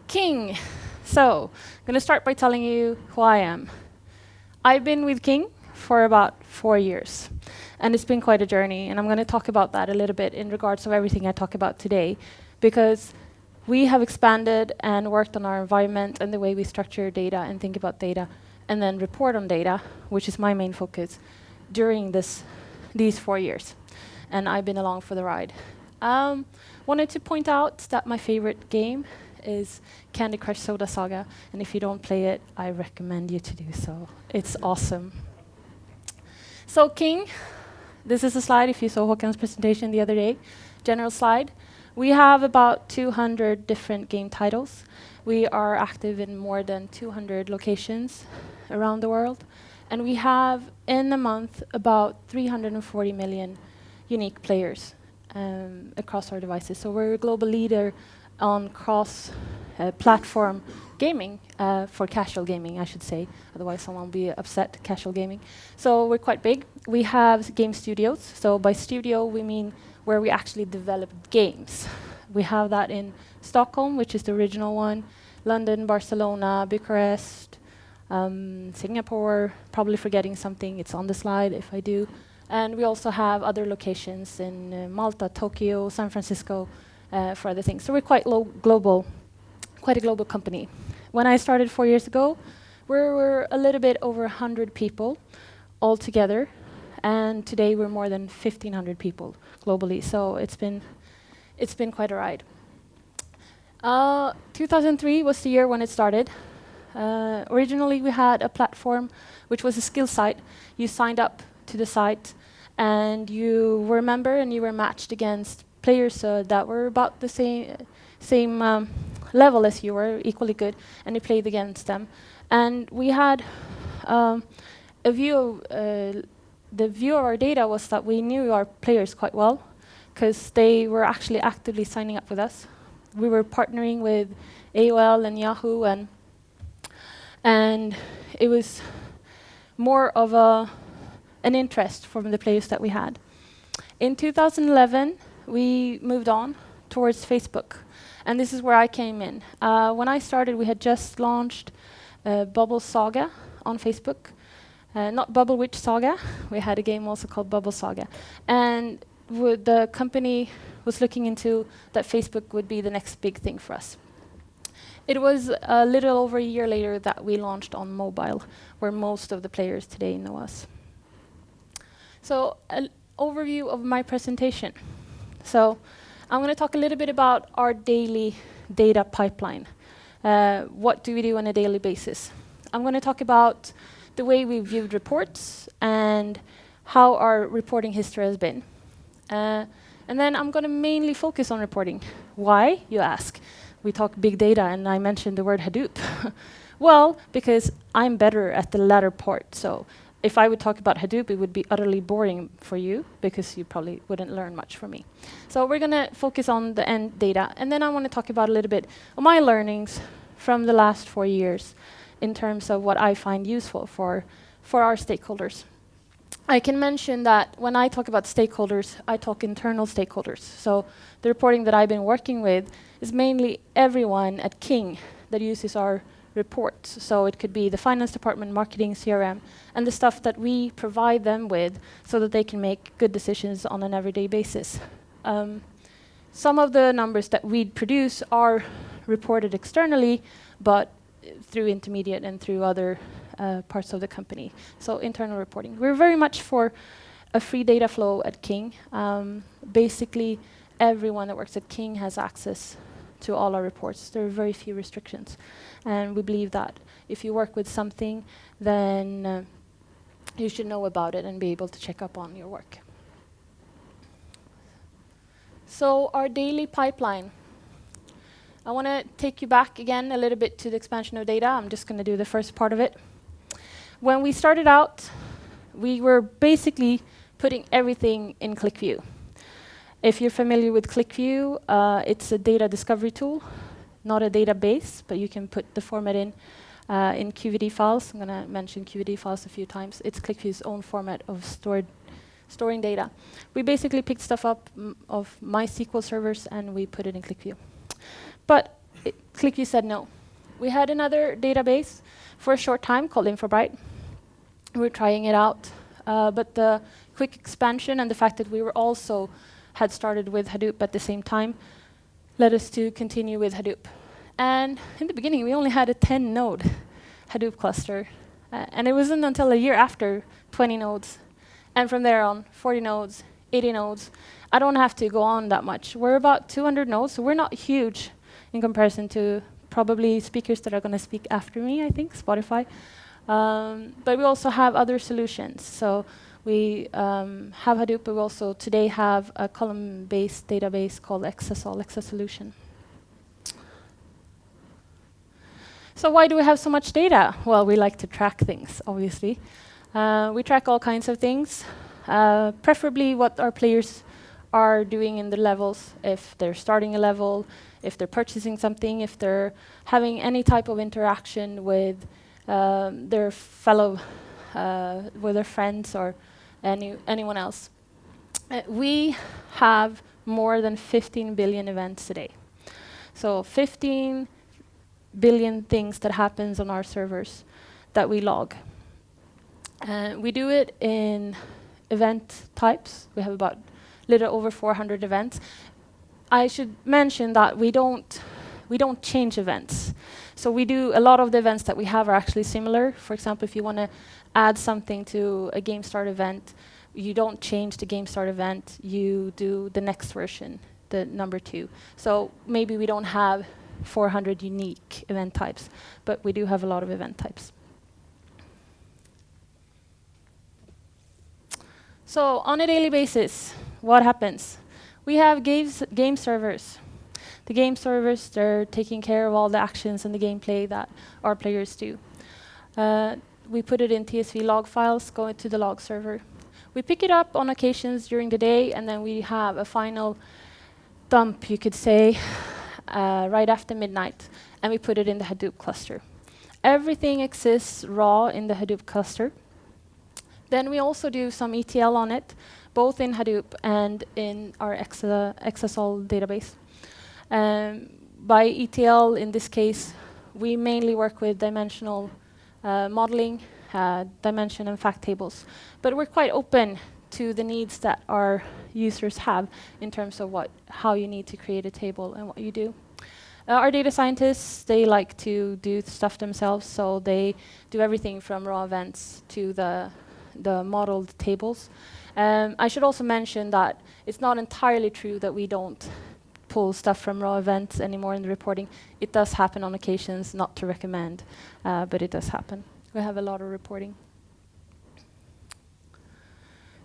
King. So, I'm going to start by telling you who I am. I've been with King for about 4 years, and it's been quite a journey, and I'm going to talk about that a little bit in regards to everything I talk about today, because we have expanded and worked on our environment and the way we structure data and think about data, and then report on data, which is my main focus, during these 4 years. And I've been along for the ride. Wanted to point out that my favorite game is Candy Crush Soda Saga, and if you don't play it, I recommend you to do so. It's awesome. So King, this is a slide if you saw Håkan's presentation the other day, general slide. We have about 200 different game titles. We are active in more than 200 locations around the world, and we have in a month about 340 million unique players across our devices. So we're a global leader on cross-platform gaming, for casual gaming, I should say. Otherwise, someone will be upset, casual gaming. So we're quite big. We have game studios. So by studio, we mean where we actually develop games. We have that in Stockholm, which is the original one, London, Barcelona, Bucharest, Singapore, probably forgetting something. It's on the slide if I do. And we also have other locations in Malta, Tokyo, San Francisco, for other things. So we're quite global, quite a global company. When I started 4 years ago, we were a little bit over 100 people all together, and today we're more than 1,500 people globally. So it's been quite a ride. 2003 was the year when it started. Originally, we had a platform which was a skill site. You signed up to the site, and you were a member, and you were matched against players that were about the same level as you were, equally good, and you played against them. And we had a view the view of our data was that we knew our players quite well, because they were actually actively signing up with us. We were partnering with AOL and Yahoo, and it was more of an interest from the players that we had. In 2011, we moved on towards Facebook, and this is where I came in. When I started, we had just launched Bubble Saga on Facebook. Not Bubble Witch Saga. We had a game also called Bubble Saga. And the company was looking into that Facebook would be the next big thing for us. It was a little over a year later that we launched on mobile, where most of the players today know us. So an overview of my presentation. So I'm going to talk a little bit about our daily data pipeline. What do we do on a daily basis? I'm going to talk about the way we viewed reports and how our reporting history has been. And then I'm going to mainly focus on reporting. Why, you ask? We talk big data, and I mentioned the word Hadoop. Well, because I'm better at the latter part. So if I would talk about Hadoop, it would be utterly boring for you, because you probably wouldn't learn much from me. So we're going to focus on the end data. And then I want to talk about a little bit of my learnings from the last 4 years in terms of what I find useful for our stakeholders. I can mention that when I talk about stakeholders, I talk internal stakeholders. So the reporting that I've been working with is mainly everyone at King that uses our reports. So it could be the finance department, marketing, CRM, and the stuff that we provide them with so that they can make good decisions on an everyday basis. Some of the numbers that we produce are reported externally, but through intermediate and through other parts of the company. So internal reporting. We're very much for a free data flow at King. Basically, everyone that works at King has access to all our reports. There are very few restrictions. And we believe that if you work with something, then you should know about it and be able to check up on your work. So our daily pipeline. I want to take you back again a little bit to the expansion of data. I'm just going to do the first part of it. When we started out, we were basically putting everything in ClickView. If you're familiar with ClickView, it's a data discovery tool, not a database, but you can put the format in. in QVD files. I'm going to mention QVD files a few times. It's ClickView's own format of storing data. We basically picked stuff up of MySQL servers and we put it in ClickView. But ClickView said no. We had another database for a short time called InfoBright. We were trying it out, but the quick expansion and the fact that we were also had started with Hadoop at the same time led us to continue with Hadoop. And in the beginning, we only had a 10-node Hadoop cluster. And it wasn't until a year after 20 nodes. And from there on, 40 nodes, 80 nodes. I don't have to go on that much. We're about 200 nodes, so we're not huge in comparison to probably speakers that are going to speak after me, I think, Spotify. But we also have other solutions. So we have Hadoop, but we also today have a column-based database called XS Solution. So why do we have so much data? Well, we like to track things, obviously. We track all kinds of things, preferably what our players are doing in the levels, if they're starting a level, if they're purchasing something, if they're having any type of interaction with their fellow, with their friends or anyone else. We have more than 15 billion events a day. So 15 billion things that happens on our servers that we log. We do it in event types. We have about little over 400 events. I should mention that we don't change events. So we do a lot of the events that we have are actually similar. For example, if you want to add something to a game start event, you don't change the game start event. You do the next version, the number 2. So maybe we don't have 400 unique event types, but we do have a lot of event types. So on a daily basis, what happens? We have game servers. The game servers, they're taking care of all the actions and the gameplay that our players do. We put it in TSV log files, go into the log server. We pick it up on occasions during the day, and then we have a final dump, you could say, right after midnight, and we put it in the Hadoop cluster. Everything exists raw in the Hadoop cluster. Then we also do some ETL on it, both in Hadoop and in our XSL database. By ETL, in this case, we mainly work with dimensional modeling, dimension and fact tables. But we're quite open to the needs that our users have in terms of how you need to create a table and what you do. Our data scientists, they like to do stuff themselves, so they do everything from raw events to the modeled tables. I should also mention that it's not entirely true that we don't pull stuff from raw events anymore in the reporting. It does happen on occasions, not to recommend, but it does happen. We have a lot of reporting.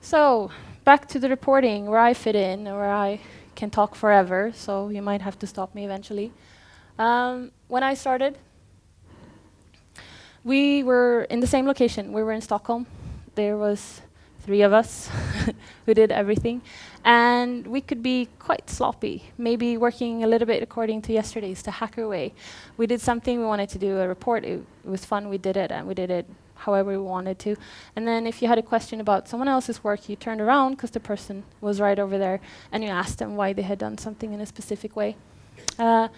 So back to the reporting, where I fit in, where I can talk forever, so you might have to stop me eventually. When I started, we were in the same location. We were in Stockholm. There was 3 of us who did everything. And we could be quite sloppy, maybe working a little bit according to yesterday's, the hacker way. We did something, we wanted to do a report. It was fun, we did it, and we did it however we wanted to. And then if you had a question about someone else's work, you turned around, because the person was right over there, and you asked them why they had done something in a specific way. Didn't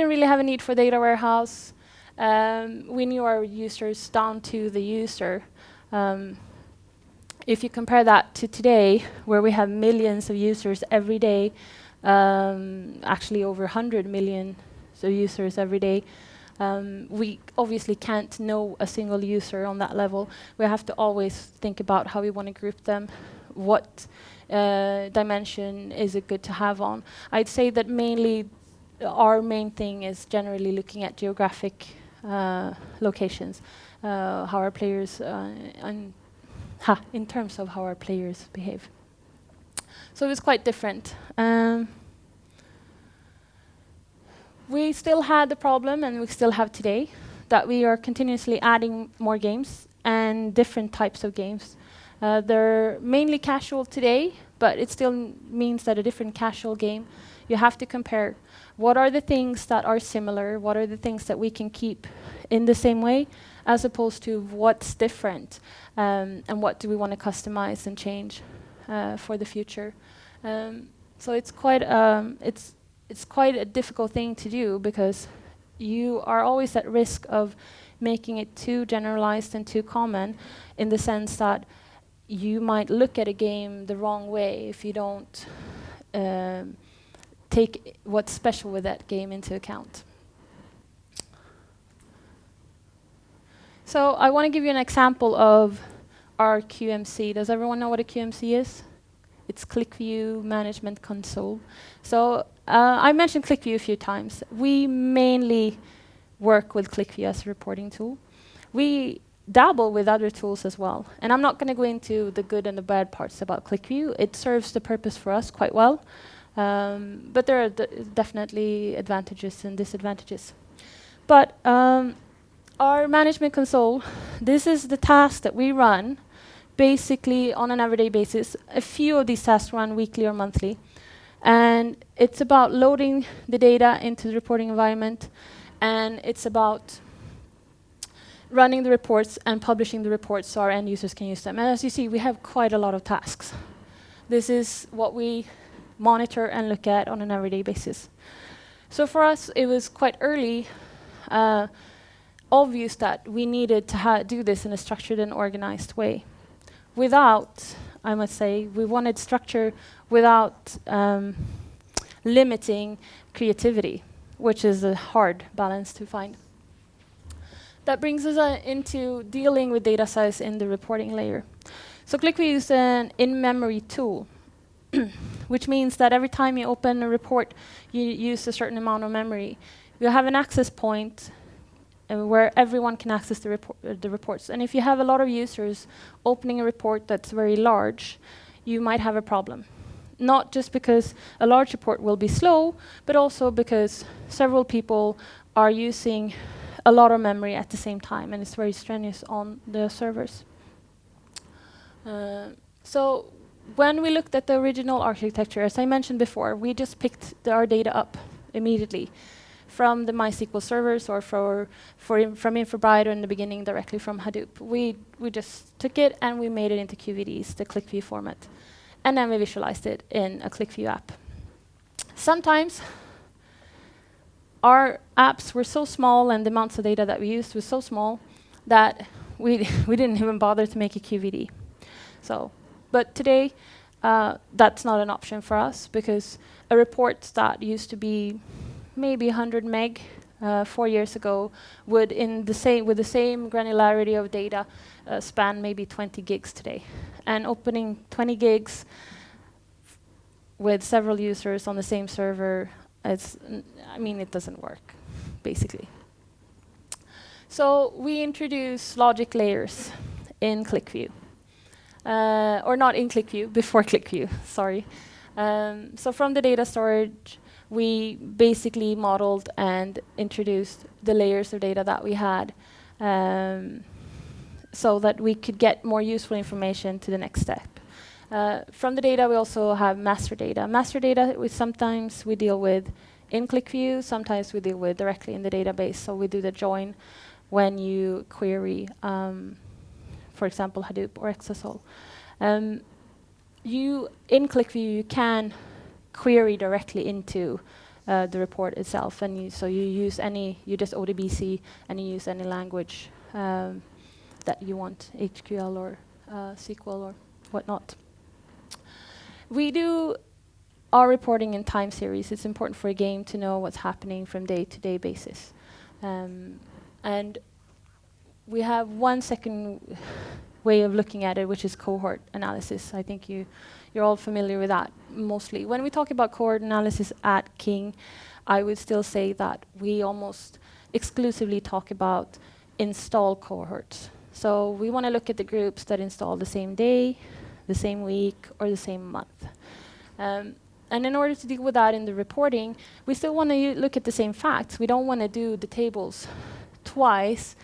really have a need for data warehouse. We knew our users down to the user. If you compare that to today, where we have millions of users every day, actually over 100 million users every day, we obviously can't know a single user on that level. We have to always think about how we want to group them, what dimension is it good to have on. I'd say that mainly our main thing is generally looking at geographic locations, how our players in terms of how our players behave. So it was quite different. We still had the problem, and we still have today, that we are continuously adding more games and different types of games. They're mainly casual today, but it still means that a different casual game You have to compare what are the things that are similar, what are the things that we can keep in the same way, as opposed to what's different, and what do we want to customize and change for the future. So it's quite a difficult thing to do, because you are always at risk of making it too generalized and too common, in the sense that you might look at a game the wrong way if you don't take what's special with that game into account. So I want to give you an example of our QMC. Does everyone know what a QMC is? It's ClickView Management Console. So I mentioned ClickView a few times. We mainly work with ClickView as a reporting tool. We dabble with other tools as well. And I'm not going to go into the good and the bad parts about ClickView. It serves the purpose for us quite well. But there are definitely advantages and disadvantages. But our management console, this is the task that we run basically on an everyday basis. A few of these tasks run weekly or monthly. And it's about loading the data into the reporting environment. And it's about running the reports and publishing the reports so our end users can use them. And as you see, we have quite a lot of tasks. This is what we monitor and look at on an everyday basis. So for us, it was quite early obvious that we needed to do this in a structured and organized way. Without, I must say, we wanted structure without limiting creativity, which is a hard balance to find. That brings us into dealing with data size in the reporting layer. So ClickView is an in-memory tool, which means that every time you open a report, you use a certain amount of memory. You have an access point where everyone can access the reports. And if you have a lot of users opening a report that's very large, you might have a problem. Not just because a large report will be slow, but also because several people are using a lot of memory at the same time, and it's very strenuous on the servers. So when we looked at the original architecture, as I mentioned before, we just picked our data up immediately from the MySQL servers or from Infobryter in the beginning directly from Hadoop. We just took it and we made it into QVDs, the ClickView format. And then we visualized it in a ClickView app. Sometimes our apps were so small and the amounts of data that we used was so small that we didn't even bother to make a QVD. But today, that's not an option for us, because a report that used to be maybe 100 meg 4 years ago would, with the same granularity of data, span maybe 20 gigs today. And opening 20 gigs with several users on the same server, it doesn't work, basically. So we introduce logic layers in ClickView. Or not in ClickView, before ClickView, sorry. So from the data storage, we basically modeled and introduced the layers of data that we had, so that we could get more useful information to the next step. From the data, we also have master data. Master data, sometimes we deal with in ClickView, sometimes we deal with directly in the database. So we do the join when you query, for example, Hadoop or Exasol. In ClickView, you can query directly into the report itself, and you just ODBC and you use any language that you want, HQL or SQL or whatnot. We do our reporting in time series. It's important for a game to know what's happening from day-to-day basis. And we have one second way of looking at it, which is cohort analysis. I think you're all familiar with that, mostly. When we talk about cohort analysis at King, I would still say that we almost exclusively talk about install cohorts. So we want to look at the groups that install the same day, the same week, or the same month. And in order to deal with that in the reporting, we still want to look at the same facts. We don't want to do the tables twice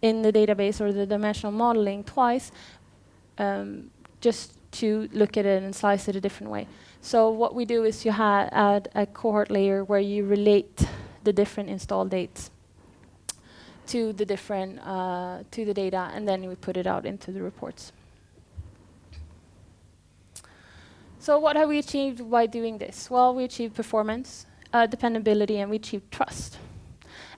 in the database or the dimensional modeling twice, just to look at it and slice it a different way. So what we do is you add a cohort layer where you relate the different install dates to the different to the data, and then we put it out into the reports. So what have we achieved by doing this? Well, we achieved performance, dependability, and we achieved trust.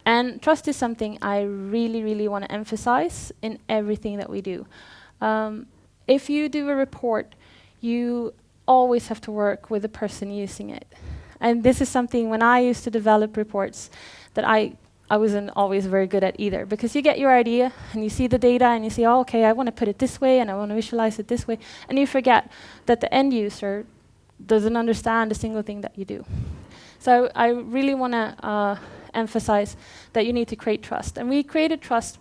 And trust is something I really, really want to emphasize in everything that we do. If you do a report, you always have to work with the person using it. And this is something when I used to develop reports that I wasn't always very good at either, because you get your idea and you see the data and you see, oh, okay, I want to put it this way and I want to visualize it this way, and you forget that the end user doesn't understand a single thing that you do. So I really want to emphasize that you need to create trust. And we created trust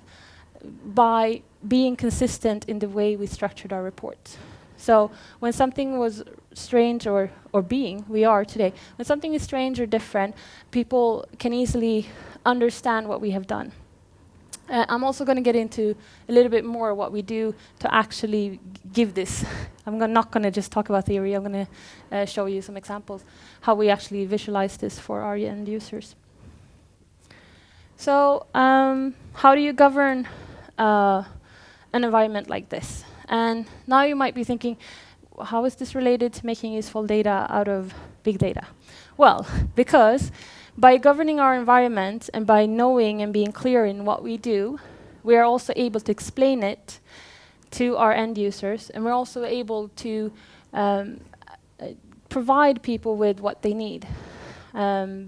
by being consistent in the way we structured our reports. So when something was strange we are today, when something is strange or different, people can easily understand what we have done. I'm also going to get into a little bit more what we do to actually give this. I'm not going to just talk about theory. I'm going to show you some examples how we actually visualize this for our end users. So how do you govern an environment like this? And now you might be thinking, how is this related to making useful data out of big data? Well, because by governing our environment and by knowing and being clear in what we do, we are also able to explain it to our end users, and we're also able to provide people with what they need.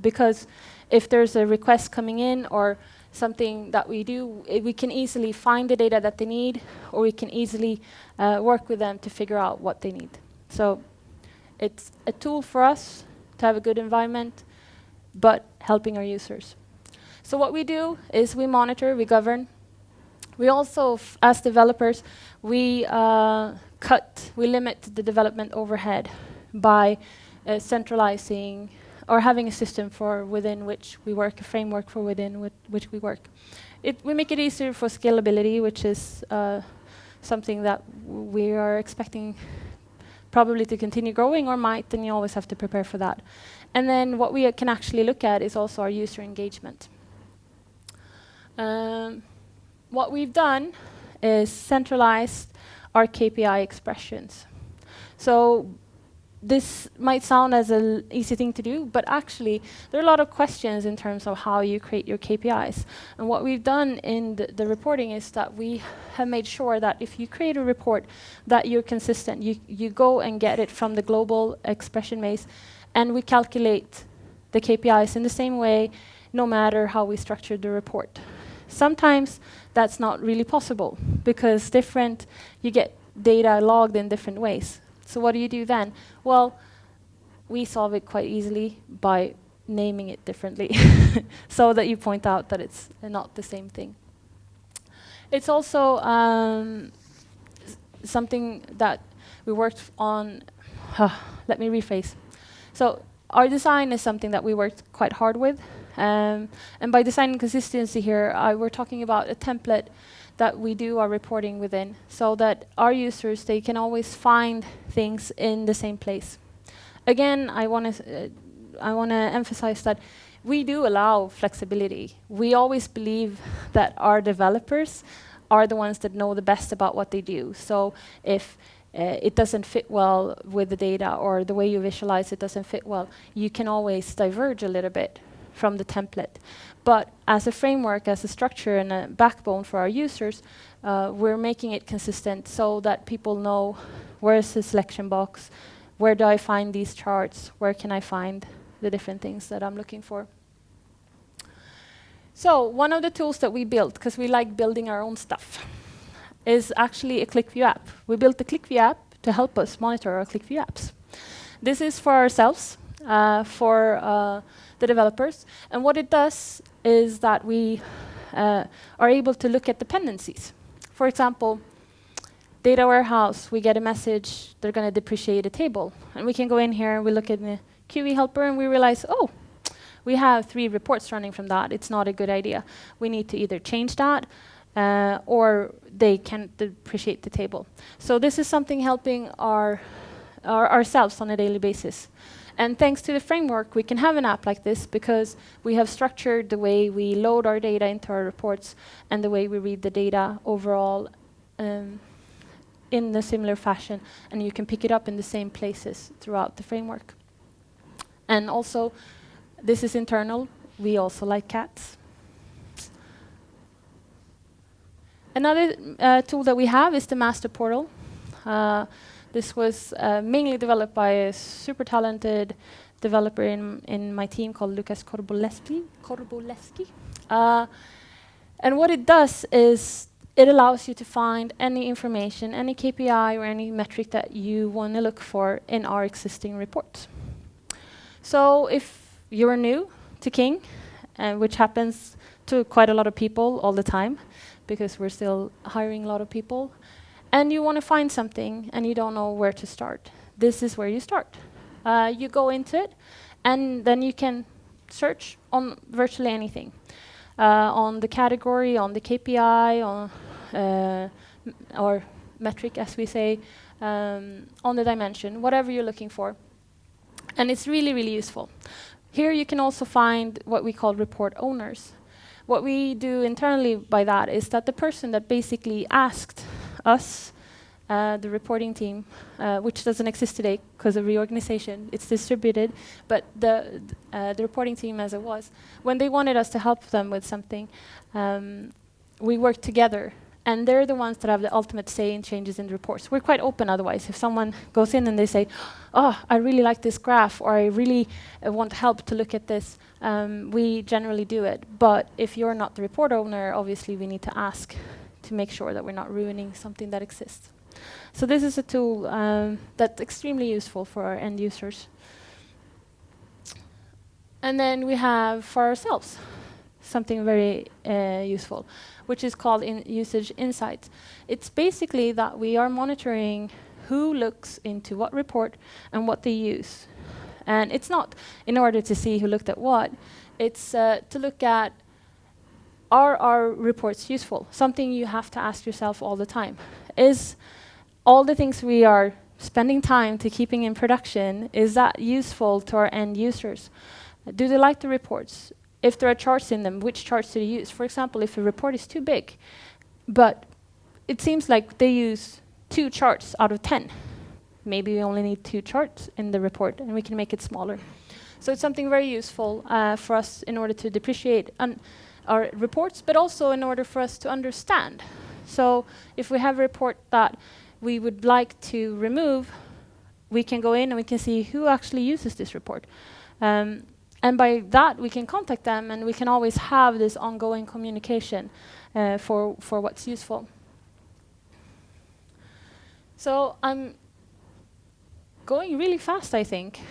Because if there's a request coming in or something that we do, we can easily find the data that they need, or we can easily work with them to figure out what they need. So it's a tool for us to have a good environment, but helping our users. So what we do is we monitor, we govern. We also, as developers, we limit the development overhead by centralizing or having a system for within which we work, a framework for within which we work. We make it easier for scalability, which is something that we are expecting probably to continue growing or might, and you always have to prepare for that. And then what we can actually look at is also our user engagement. What we've done is centralized our KPI expressions. So this might sound as an easy thing to do, but actually there are a lot of questions in terms of how you create your KPIs. And what we've done in the reporting is that we have made sure that if you create a report, that you're consistent. You go and get it from the global expression maze, and we calculate the KPIs in the same way, no matter how we structure the report. Sometimes that's not really possible, because you get data logged in different ways. So what do you do then? Well, we solve it quite easily by naming it differently so that you point out that it's not the same thing. It's also something that we worked on. Let me rephrase. So our design is something that we worked quite hard with. And by design and consistency here, we're talking about a template that we do our reporting within, so that our users, they can always find things in the same place. Again, I want to emphasize that we do allow flexibility. We always believe that our developers are the ones that know the best about what they do. So if it doesn't fit well with the data, or the way you visualize it doesn't fit well, you can always diverge a little bit from the template. But as a framework, as a structure and a backbone for our users, we're making it consistent so that people know where's the selection box, where do I find these charts, where can I find the different things that I'm looking for. So one of the tools that we built, because we like building our own stuff, is actually a ClickView app. We built the ClickView app to help us monitor our ClickView apps. This is for ourselves, for the developers. And what it does is that we are able to look at dependencies. For example, data warehouse, we get a message, they're going to depreciate a table. And we can go in here and we look at the QE helper and we realize, oh, we have 3 reports running from that. It's not a good idea. We need to either change that or they can depreciate the table. So this is something helping our ourselves on a daily basis. And thanks to the framework, we can have an app like this because we have structured the way we load our data into our reports and the way we read the data overall in a similar fashion. And you can pick it up in the same places throughout the framework. And also, this is internal. We also like cats. Another tool that we have is the master portal. This was mainly developed by a super talented developer in my team called Lucas Korbolewski. And what it does is it allows you to find any information, any KPI or any metric that you want to look for in our existing reports. So if you're new to King, which happens to quite a lot of people all the time, because we're still hiring a lot of people, and you want to find something and you don't know where to start, this is where you start. You go into it, and then you can search on virtually anything. On the category, on the KPI, on or metric, as we say, on the dimension, whatever you're looking for. And it's really, really useful. Here you can also find what we call report owners. What we do internally by that is that the person that basically asked us, the reporting team, which doesn't exist today because of reorganization, it's distributed, but the reporting team as it was, when they wanted us to help them with something, we worked together. And they're the ones that have the ultimate say in changes in the reports. We're quite open otherwise. If someone goes in and they say, oh, I really like this graph, or I really want help to look at this, we generally do it. But if you're not the report owner, obviously we need to ask to make sure that we're not ruining something that exists. So this is a tool that's extremely useful for our end users. And then we have for ourselves something very useful, which is called usage insights. It's basically that we are monitoring who looks into what report and what they use. And it's not in order to see who looked at what, it's to look at, are our reports useful? Something you have to ask yourself all the time. Is all the things we are spending time to keeping in production, is that useful to our end users? Do they like the reports? If there are charts in them, which charts do they use? For example, if a report is too big, but it seems like they use 2 charts out of 10. Maybe we only need 2 charts in the report, and we can make it smaller. So it's something very useful for us in order to depreciate our reports, but also in order for us to understand. So if we have a report that we would like to remove, we can go in and we can see who actually uses this report. And by that, we can contact them, and we can always have this ongoing communication for what's useful. So I'm going really fast, I think.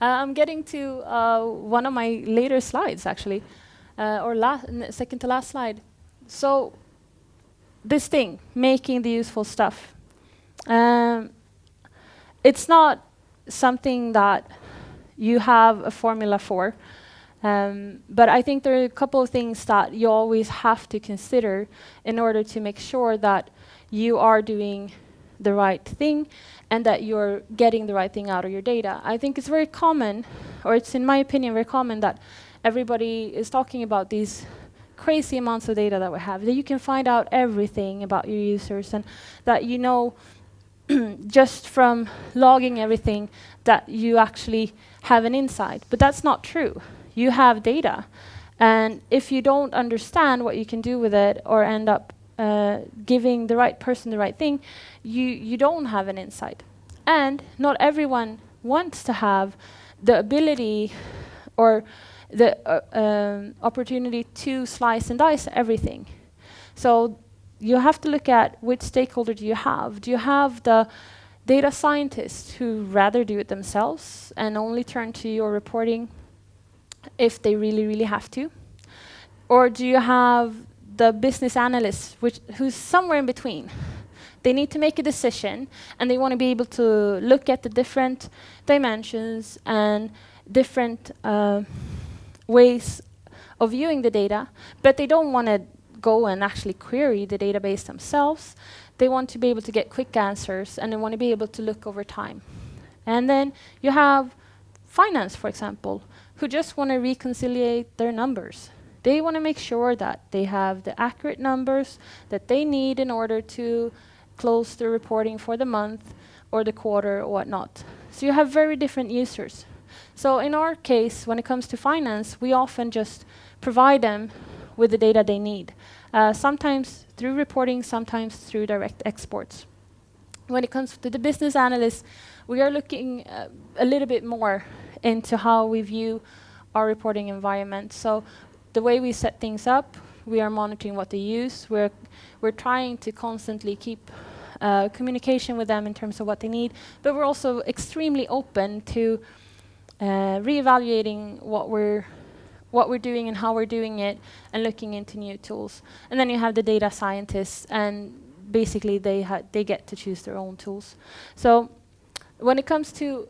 I'm getting to one of my later slides, actually, or second to last slide. So this thing, making the useful stuff. It's not something that you have a formula for. But I think there are a couple of things that you always have to consider in order to make sure that you are doing the right thing and that you're getting the right thing out of your data. I think it's very common, or it's in my opinion very common, that everybody is talking about these crazy amounts of data that we have, that you can find out everything about your users, and that you know just from logging everything that you actually have an insight. But that's not true. You have data, and if you don't understand what you can do with it, or end up giving the right person the right thing, you don't have an insight. And not everyone wants to have the ability or the opportunity to slice and dice everything. So you have to look at which stakeholder do you have. Do you have the data scientists who rather do it themselves and only turn to your reporting if they really, really have to? Or do you have the business analysts, who's somewhere in between? They need to make a decision, and they want to be able to look at the different dimensions and different ways of viewing the data, but they don't want to go and actually query the database themselves. They want to be able to get quick answers, and they want to be able to look over time. And then you have finance, for example, who just want to reconciliate their numbers. They want to make sure that they have the accurate numbers that they need in order to close the reporting for the month or the quarter or whatnot. So you have very different users. So in our case, when it comes to finance, we often just provide them with the data they need, sometimes through reporting, sometimes through direct exports. When it comes to the business analysts, we are looking a little bit more into how we view our reporting environment. So the way we set things up, we are monitoring what they use. We're trying to constantly keep communication with them in terms of what they need, but we're also extremely open to reevaluating what we're doing and how we're doing it, and looking into new tools. And then you have the data scientists, and basically they get to choose their own tools. So when it comes to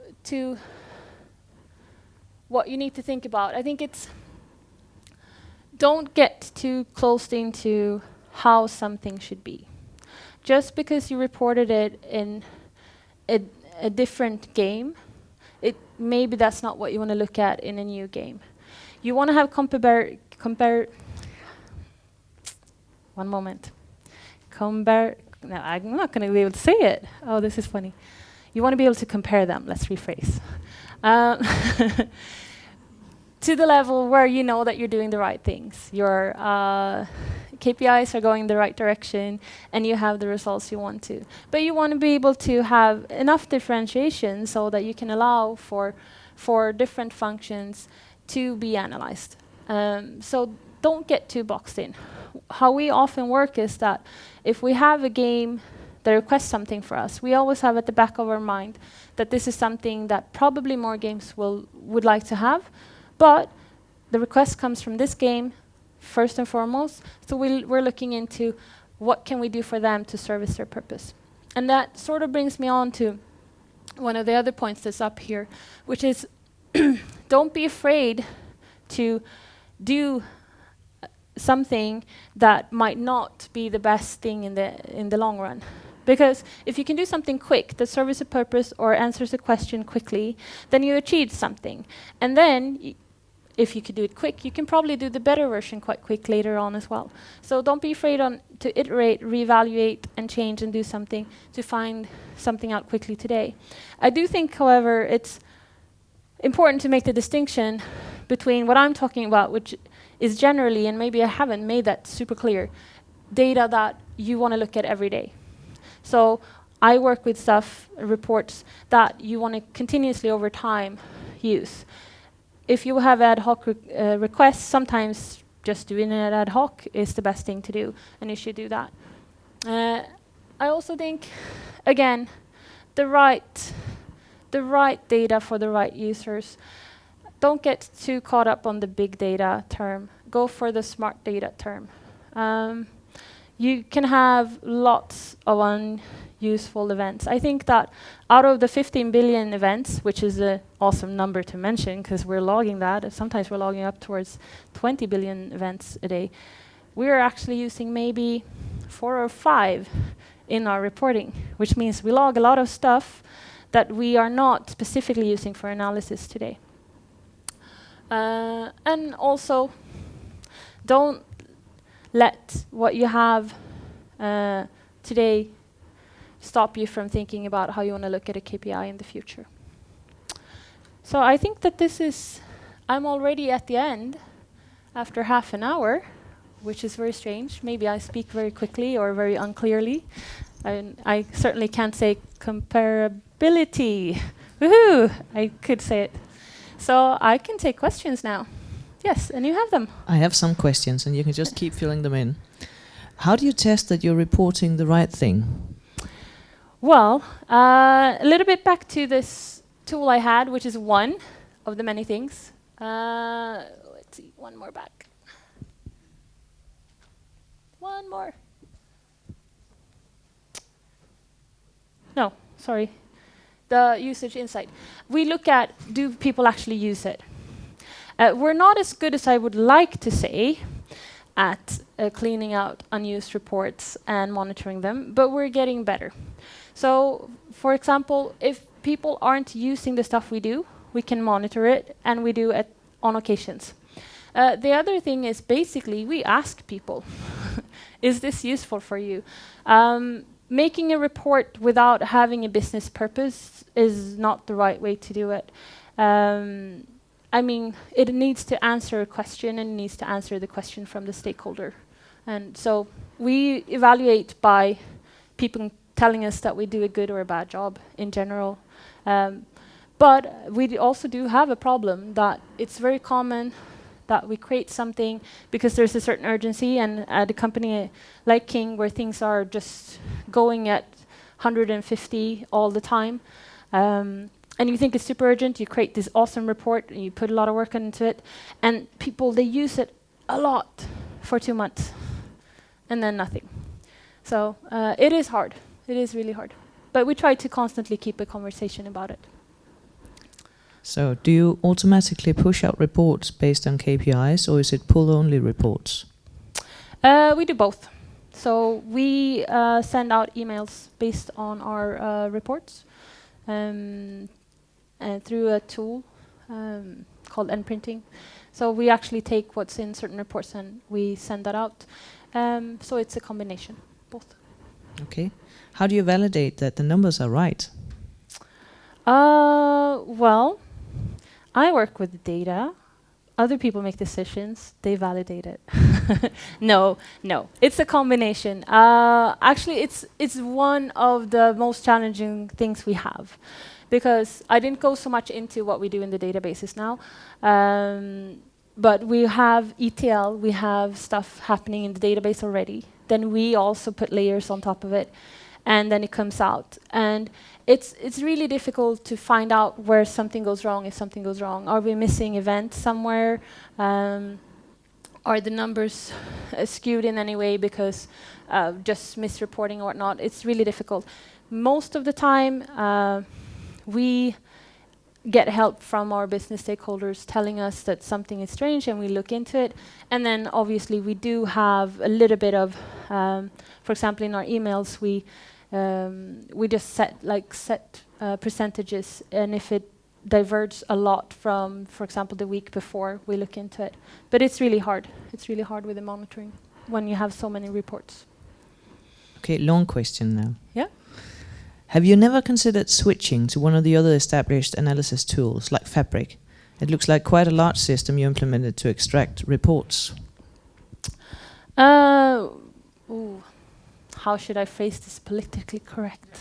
what you need to think about, I think it's don't get too close into how something should be. Just because you reported it in a different game, maybe that's not what you want to look at in a new game. You want to have no, I'm not going to be able to say it. Oh, this is funny. You want to be able to compare them. Let's rephrase. To the level where you know that you're doing the right things. Your KPIs are going the right direction, and you have the results you want to. But you want to be able to have enough differentiation so that you can allow for different functions to be analyzed. So don't get too boxed in. How we often work is that if we have a game that requests something for us, we always have at the back of our mind that this is something that probably more games would like to have, but the request comes from this game first and foremost, so we're looking into what can we do for them to service their purpose. And that sort of brings me on to one of the other points that's up here, which is don't be afraid to do something that might not be the best thing in the long run. Because if you can do something quick that serves a purpose or answers a question quickly, then you achieved something. And then if you could do it quick, you can probably do the better version quite quick later on as well. So don't be afraid to iterate, reevaluate, and change and do something to find something out quickly today. I do think, however, it's important to make the distinction between what I'm talking about, which is generally, and maybe I haven't made that super clear, data that you want to look at every day. So I work with stuff, reports, that you want to continuously over time use. If you have ad hoc requests, sometimes just doing it ad hoc is the best thing to do, and you should do that. I also think, again, the right data for the right users. Don't get too caught up on the big data term. Go for the smart data term. You can have lots of unuseful events. I think that out of the 15 billion events, which is an awesome number to mention because we're logging that, sometimes we're logging up towards 20 billion events a day, we're actually using maybe 4 or 5 in our reporting, which means we log a lot of stuff that we are not specifically using for analysis today. And also, don't let what you have today stop you from thinking about how you want to look at a KPI in the future. So I think that I'm already at the end after half an hour, which is very strange. Maybe I speak very quickly or very unclearly. I certainly can't say comparability. Woohoo! I could say it. So I can take questions now. Yes, and you have them. I have some questions, and you can just keep filling them in. How do you test that you're reporting the right thing? Well, a little bit back to this tool I had, which is one of the many things. Let's see, one more back. One more. No, sorry. The usage insight. We look at, do people actually use it? We're not as good as I would like to say at cleaning out unused reports and monitoring them, but we're getting better. So, for example, if people aren't using the stuff we do, we can monitor it, and we do it on occasions. The other thing is basically we ask people, is this useful for you? Making a report without having a business purpose is not the right way to do it. I mean, it needs to answer a question, and it needs to answer the question from the stakeholder. And so we evaluate by people telling us that we do a good or a bad job in general. But we also do have a problem that it's very common that we create something because there's a certain urgency, and at a company like King, where things are just going at 150 all the time, and you think it's super urgent, you create this awesome report, and you put a lot of work into it, and people, they use it a lot for 2 months, and then nothing. So it is hard. It is really hard. But we try to constantly keep a conversation about it. So do you automatically push out reports based on KPIs, or is it pull-only reports? We do both. So we send out emails based on our reports through a tool called endprinting. So we actually take what's in certain reports and we send that out. So it's a combination, both. Okay. How do you validate that the numbers are right? Well, I work with data. Other people make decisions. They validate it. No. It's a combination. Actually, it's one of the most challenging things we have, because I didn't go so much into what we do in the databases now. But we have ETL. We have stuff happening in the database already. Then we also put layers on top of it, and then it comes out. And it's really difficult to find out where something goes wrong, if something goes wrong. Are we missing event somewhere? Are the numbers skewed in any way because just misreporting or whatnot? It's really difficult. Most of the time, we get help from our business stakeholders telling us that something is strange, and we look into it. And then obviously we do have a little bit of, for example, in our emails, we just set percentages, and if it diverges a lot from, for example, the week before, we look into it. But it's really hard. It's really hard with the monitoring when you have so many reports. Okay, long question now. Yeah. Have you never considered switching to one of the other established analysis tools, like Fabric? It looks like quite a large system you implemented to extract reports. How should I phrase this politically correct?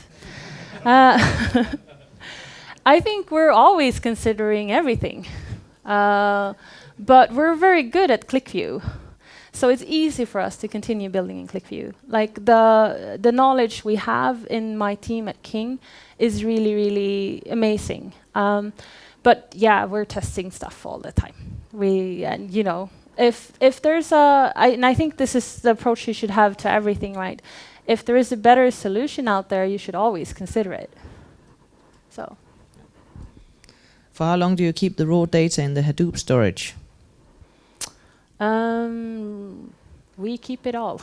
I think we're always considering everything. But we're very good at ClickView. So it's easy for us to continue building in ClickView. Like the knowledge we have in my team at King is really, really amazing. But yeah, we're testing stuff all the time. If there's and I think this is the approach you should have to everything, right? If there is a better solution out there, you should always consider it. So. For how long do you keep the raw data in the Hadoop storage? We keep it all.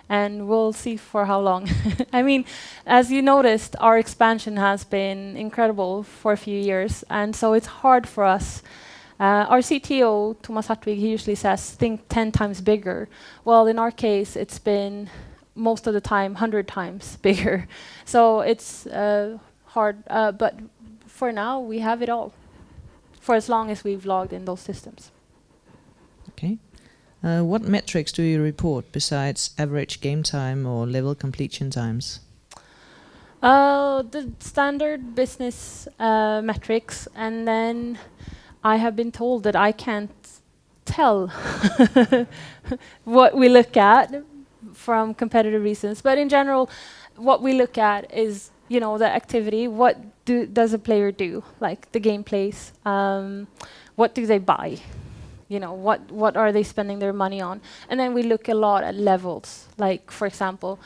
And we'll see for how long. I mean, as you noticed, our expansion has been incredible for a few years, and so it's hard for us. Our CTO, Thomas Hartwig, he usually says, think 10 times bigger. Well, in our case, it's been most of the time 100 times bigger. So it's hard, but for now, we have it all, for as long as we've logged in those systems. Okay. What metrics do you report besides average game time or level completion times? The standard business metrics, and then I have been told that I can't tell what we look at from competitive reasons. But in general, what we look at is, the activity. What does a player do? Like the game plays. What do they buy? What are they spending their money on? And then we look a lot at levels. Like, for example,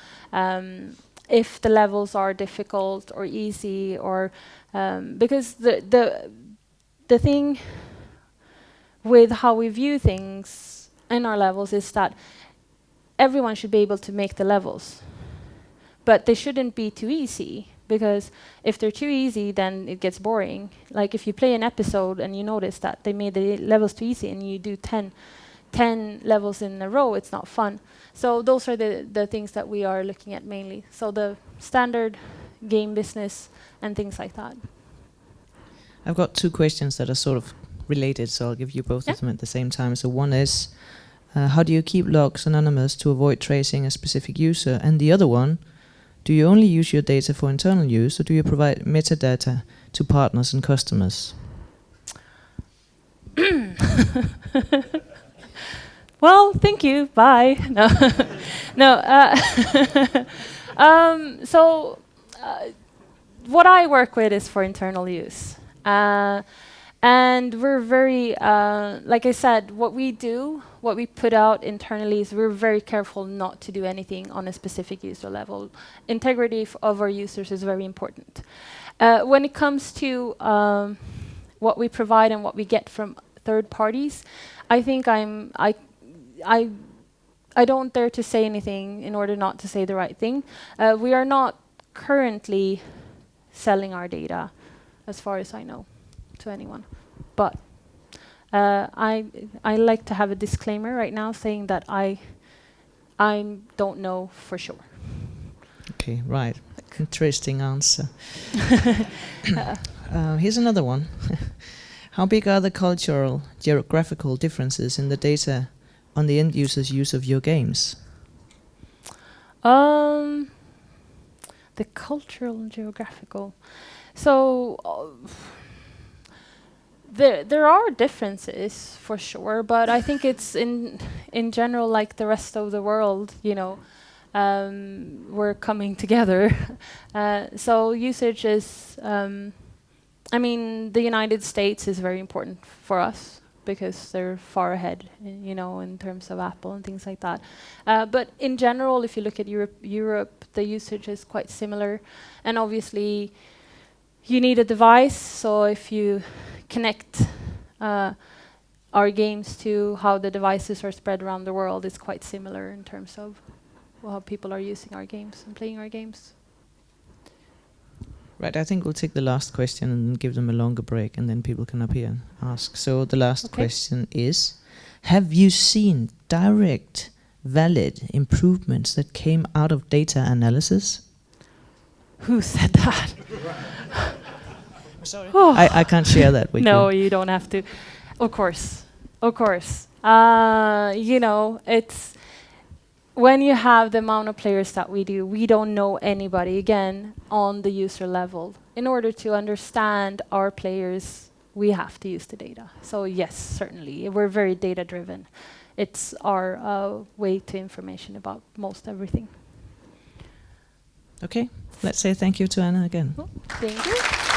if the levels are difficult or easy, or because the thing with how we view things in our levels is that everyone should be able to make the levels, but they shouldn't be too easy, because if they're too easy, then it gets boring. Like if you play an episode and you notice that they made the levels too easy and you do 10 levels in a row, it's not fun. So those are the things that we are looking at mainly. So the standard game business and things like that. I've got two questions that are sort of related, so I'll give you both of them at the same time. So one is, how do you keep logs anonymous to avoid tracing a specific user? And the other one, do you only use your data for internal use, or do you provide metadata to partners and customers? Well, thank you. Bye. No, no. What I work with is for internal use, and we're very, like I said, what we put out internally is we're very careful not to do anything on a specific user level. Integrity of our users is very important. When it comes to what we provide and what we get from third parties, I think I don't dare to say anything in order not to say the right thing. We are not currently selling our data, as far as I know, to anyone. But I like to have a disclaimer right now saying that I don't know for sure. Okay, right. Interesting answer. Here's another one. How big are the cultural, geographical differences in the data on the end user's use of your games? The cultural and geographical. So there are differences for sure, but I think it's in general like the rest of the world. You know, we're coming together. So usage is. I mean, the United States is very important for us because they're far ahead, you know, in terms of Apple and things like that. But in general, if you look at Europe, the usage is quite similar. And obviously, you need a device. So if you connect our games to how the devices are spread around the world, it's quite similar in terms of how people are using our games and playing our games. Right, I think we'll take the last question and give them a longer break, and then people can appear and ask. So the last question is, have you seen direct, valid improvements that came out of data analysis? Who said that? Sorry. I can't share that with you. No, you don't have to. Of course. Of course. You know, it's when you have the amount of players that we do, we don't know anybody, again, on the user level. In order to understand our players, we have to use the data. So yes, certainly. We're very data-driven. It's our way to information about most everything. Okay, let's say thank you to Anna again. Thank you.